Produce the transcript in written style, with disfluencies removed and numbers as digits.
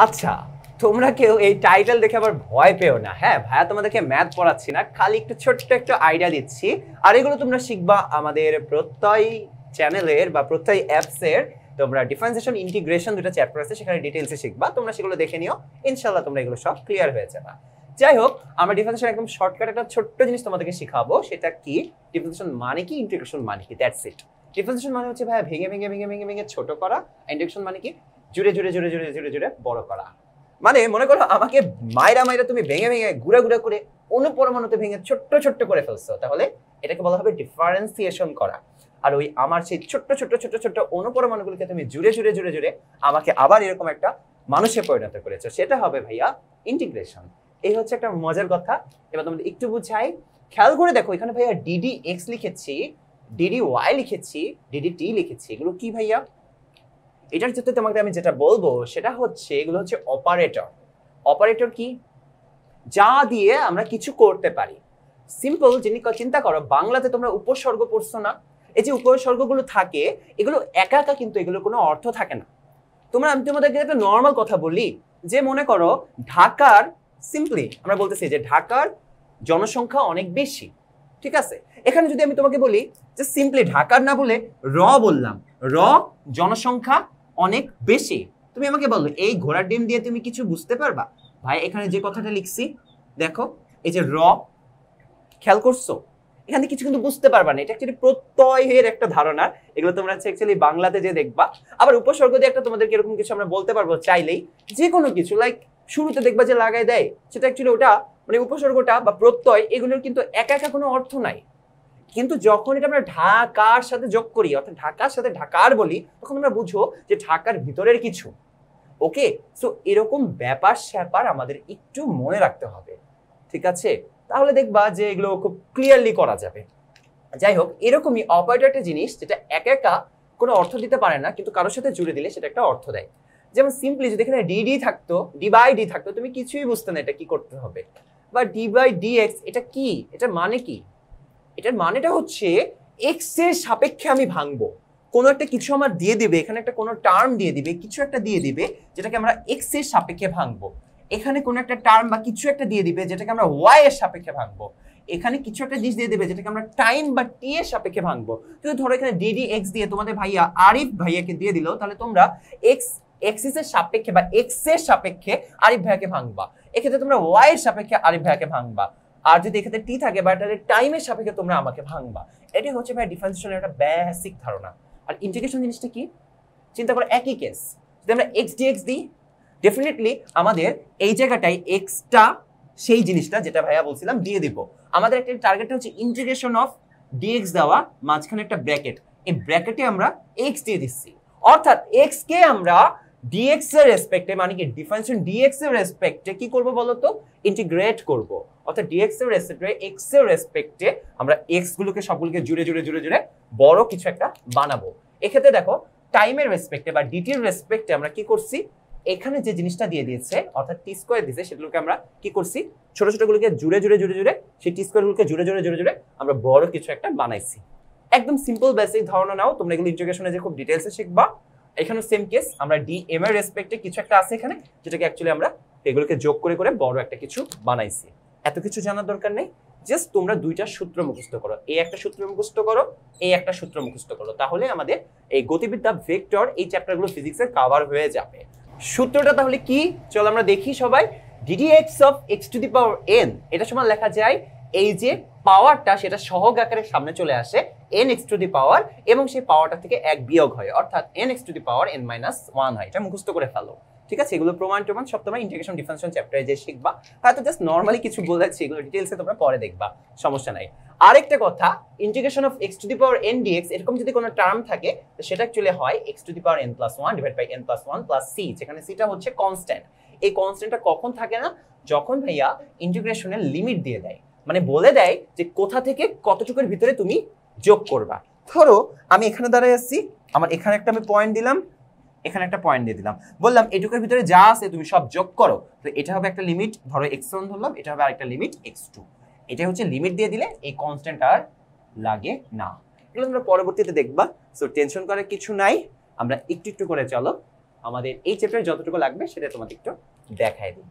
আচ্ছা, তোমরা কেউ এই টাইটেল দেখে আবার ভয় পেও না। হ্যাঁ ভাইয়া তোমাদেরকে ম্যাথ পড়াচ্ছি না, খালি একটু ছোট্ট একটা আইডিয়া দিচ্ছি। আর এগুলো তোমরা শিখবা আমাদের প্রত্যয় চ্যানেলের বা প্রত্যয় অ্যাপস এর। তোমরা ডিফারেন্সিয়েশন ইন্টিগ্রেশন দুটো চ্যাপ্টার আছে, সেখানে ডিটেইলসে শিখবা। তোমরা সেগুলো দেখে নিও, ইনশাআল্লাহ তোমরা এগুলো সব ক্লিয়ার হয়ে যাবে। যাই হোক, আমরা ডিফারেন্সিয়েশন একদম শর্টকাট একটা ছোট্ট জিনিস তোমাদেরকে শেখাবো। সেটা কি? ডিফারেন্সিয়েশন মানে কি, ইন্টিগ্রেশন মানে কি, দ্যাটস ইট। ডিফারেন্সিয়েশন মানে হচ্ছে ভাইয়া ভেঙে ভেঙে ভেঙে ভেঙে ভেঙে ছোট করা। ইন্টিগ্রেশন মানে কি? জুড়ে জুড়ে জুড়ে জুড়ে জুড়ে জুড়ে বড় করা। মানে মনে করো আমাকে মাইরা মাইরা তুমি ভেঙে ভেঙে গুড়া গুড়া করে অনুপরমাণুতে ভেঙে ছোট্ট ছোট্ট করে ফেলছো, তাহলে এটাকে বলা হবে ডিফারেন্সিয়েশন করা। আর ওই আমার সেই ছোট্ট ছোট্ট ছোট্ট ছোট্ট অনুপরমাণুগুলোকে তুমি জুড়ে জুড়ে জুড়ে জুড়ে আমাকে আবার এরকম একটা মানুষে পরিণত করেছো, সেটা হবে ভাইয়া ইন্টিগ্রেশন। এই হচ্ছে একটা মজার কথা। এবার তোমাদের একটু বুঝাই, খেয়াল করে দেখো, এখানে ভাইয়া ডিডি এক্স লিখেছি, ডিডি ওয়াই লিখেছি, ডিডি টি লিখেছি। এগুলো কি ভাইয়া? এটার ক্ষেত্রে তোমাকে আমি যেটা বলবো সেটা হচ্ছে এগুলো হচ্ছে অপারেটর। অপারেটর কি? যা দিয়ে আমরা কিছু করতে পারি। সিম্পল জিনিস চিন্তা করো, বাংলাতে তোমরা উপসর্গ পড়ছো না? এই যে উপসর্গগুলো থাকে, এগুলো একা একা কিন্তু এগুলো কোনো অর্থ থাকে না। আমি তোমাদেরকে একটা নর্মাল কথা বলি, যে মনে করো ঢাকার, সিম্পলি আমরা বলতেছি যে ঢাকার জনসংখ্যা অনেক বেশি, ঠিক আছে? এখানে যদি আমি তোমাকে বলি যে সিম্পলি ঢাকার না বলে বললাম র জনসংখ্যা অনেক বেশি, তুমি আমাকে বলো এই ঘোড়ার ডিম দিয়ে তুমি কিছু বুঝতে পারবা? ভাই এখানে যে কথাটা লিখছি দেখো, এই যে র, খেয়াল করছো? এখানে কিছু কিন্তু বুঝতে পারবা না। এটা অ্যাকচুয়ালি প্রত্যয়ের একটা ধারণা। এগুলো তোমরা অ্যাকচুয়ালি বাংলাতে যে দেখবা। আবার উপসর্গ দিয়ে একটা তোমাদেরকে এরকম কিছু আমরা বলতে পারবো চাইলেই, যে কোনো কিছু লাইক শুরুতে দেখবা যে লাগাই দেয়, সেটা অ্যাকচুয়ালি ওটা মানে উপসর্গটা বা প্রত্যয়, এগুলোর কিন্তু একা একা কোনো অর্থ নাই। কিন্তু যখন এটা আমরা ঢাকার সাথে যোগ করি, অর্থাৎ ঢাকার সাথে ঢাকার বলি, তখন আমরা বুঝো যে ঢাকার ভিতরের কিছু। ওকে, সো এরকম ব্যাপার স্যাপার আমাদের একটু মনে রাখতে হবে, ঠিক আছে? তাহলে দেখবা যে এগুলো খুব ক্লিয়ারলি করা যাবে। যাই হোক, এরকমই অপারেটর একটা জিনিস যেটা একা একা কোনো অর্থ দিতে পারে না, কিন্তু কারোর সাথে জুড়ে দিলে সেটা একটা অর্থ দেয়। যেমন সিম্পলি যদি এখানে ডিডি থাকতো, ডি বাই ডি থাকতো, তুমি কিছুই বুঝতে না এটা কি করতে হবে। বা ডি বাই ডি এক্স, এটা কি? এটার মানে কি? এটার মানেটা হচ্ছে এক্স এর সাপেক্ষে আমি ভাঙবো। কোনো একটা কিছু আমার দিয়ে দিবে, এখানে একটা কোনো টার্ম দিয়ে দিবে, কিছু একটা দিয়ে দিবে যেটাকে আমরা এক্স এর সাপেক্ষে ভাঙবো। এখানে কোনো একটা টার্ম বা কিছু একটা দিয়ে দিবে যেটাকে আমরা ওয়াই এর সাপেক্ষে ভাঙবো। এখানে কিছু একটা জিনিস দিয়ে দিবে যেটাকে আমরা টাইম বা টি এর সাপেক্ষে ভাঙবো। যদি ধরো এখানে ডিডি এক্স দিয়ে তোমাদের ভাইয়া আরিফ ভাইয়াকে দিয়ে দিল, তাহলে তোমরা এক্স এক্সিস এর সাপেক্ষে বা এক্স এর সাপেক্ষে আরিফ ভাইয়াকে ভাঙবা। এক্ষেত্রে তোমরা ওয়াই এর সাপেক্ষে আরিফ ভাইয়াকে ভাঙবা। আর যদি এক্ষেত্রে টি থাকে বা এটা টাইমের সাপেক্ষে তোমরা আমাকে ভাঙবা। এটাই হচ্ছে ভাই ডিফারেন্সিয়েশনের একটা বেসিক ধারণা। আর ইন্টিগ্রেশন জিনিসটা কি? চিন্তা করো একই কেস, যদি আমরা এক্স ডিএক্স দিই, ডেফিনেটলি আমাদের এই জায়গাটায় এক্সটা সেই জিনিসটা যেটা ভাইয়া বলছিলাম দিয়ে দিব। আমাদের একটা টার্গেটটা হচ্ছে ইন্টিগ্রেশন অফ ডিএক্স দেওয়া, মাঝখানে একটা ব্র্যাকেট, এই ব্র্যাকেটে আমরা এক্স দিয়ে দিচ্ছি। অর্থাৎ এক্স কে আমরা ডিএক্স এর রেসপেক্টে, মানে কি ডিফারেন্সিয়েশন ডিএক্স এর রেসপেক্টে কি করব বলতো? ইন্টিগ্রেট করব। অর্থাৎ ডিএক্স এর রেসপেক্টে, এক্স এর রেসপেক্টে আমরা এক্স গুলোকে সবগুলোকে জুড়ে জুড়ে জুড়ে জুড়ে বড় কিছু একটা বানাবো। এক্ষেত্রে দেখো টাইমের রেসপেক্টে বা ডিটির রেসপেক্টে আমরা কি করছি? এখানে যে জিনিসটা দিয়ে দিয়েছে অর্থাৎ টি স্কয়ার দিয়েছে, সেগুলোকে আমরা কি করছি? ছোট ছোটগুলোকে জুড়ে জুড়ে জুড়ে জুড়ে সেই টি স্কয়ারগুলোকে জুড়ে জুড়ে জুড়ে জুড়ে আমরা বড় কিছু একটা বানাইছি। একদম সিম্পল বেসিক ধারণা নাও, তোমরা এগুলো ইন্টিগ্রেশনে যে খুব ডিটেইলসে শিখবা। এখানে সেম কেস, আমরা ডি এম এর রেসপেক্টে কিছু একটা আছে এখানে, যেটাকে অ্যাকচুয়ালি আমরা এগুলোকে যোগ করে করে বড় একটা কিছু বানাইছি। এত কিছু জানার দরকার নেই, জাস্ট তোমরা দুইটা সূত্র মুখস্থ করো, এই একটা সূত্র মুখস্থ করো, এই একটা সূত্র মুখস্থ করো, তাহলে আমাদের এই গতিবিদ্যা, ভেক্টর, এই চ্যাপ্টারগুলো ফিজিক্সের কভার হয়ে যাবে। সূত্রটা তাহলে কি? চলো আমরা দেখি সবাই। ddx of x to the power n, এটা সমান লেখা যায় এই যে পাওয়ারটা সেটা সহগ আকারে সামনে চলে আসে nx টু দি পাওয়ার, এবং সেই পাওয়ারটা থেকে 1 বিয়োগ হয়, অর্থাৎ nx two the power n minus 1 হয়। এটা মুখস্থ করে ফেলো, ঠিক আছে? এগুলো প্রমাণ সব তোমরা ইন্টিগ্রেশন ডিফারেন্সিয়েশন চ্যাপ্টারে যে শিখবা। হয়তো জাস্ট নরমালি কিছু বলেছি, এগুলো ডিটেইলসে তোমরা পরে দেখবা, সমস্যা নাই। আরেকটা কথা, integration of x to the power n dx, এরকম যদি কোনো টার্ম থাকে তো সেটা অ্যাকচুয়ালি হয় x to the power n plus 1 divide by n plus 1 plus c, যেখানে c টা হচ্ছে কনস্ট্যান্ট। এই কনস্ট্যান্টটা কখন থাকে না? যখন ভাইয়া ইন্টিগ্রেশনের লিমিট দিয়ে দেয়, মানে বলে দেয় যে কোথা থেকে কতটুকুর ভিতরে তুমি যোগ করবা। ধরো আমি এখানে দাঁড়ায় আসছি, আমার এখানে একটা আমি পয়েন্ট দিলাম, এখানে একটা পয়েন্ট দিয়ে দিলাম, বললাম এটুকুর ভিতরে যা আছে তুমি সব যোগ করো। তো এটা হবে একটা লিমিট, ধরো x1 ধরলাম, এটা হবে আরেকটা লিমিট x2। এটাই হচ্ছে লিমিট দিয়ে দিলে এই কনস্ট্যান্ট আর লাগে না। এগুলো তোমরা পরবর্তীতে দেখবা, সো টেনশন করার কিছু নাই। আমরা একটু একটু করে চলো আমাদের এই চ্যাপ্টারে যতটুকু লাগবে সেটা তোমাদের একটু দেখাই দিই।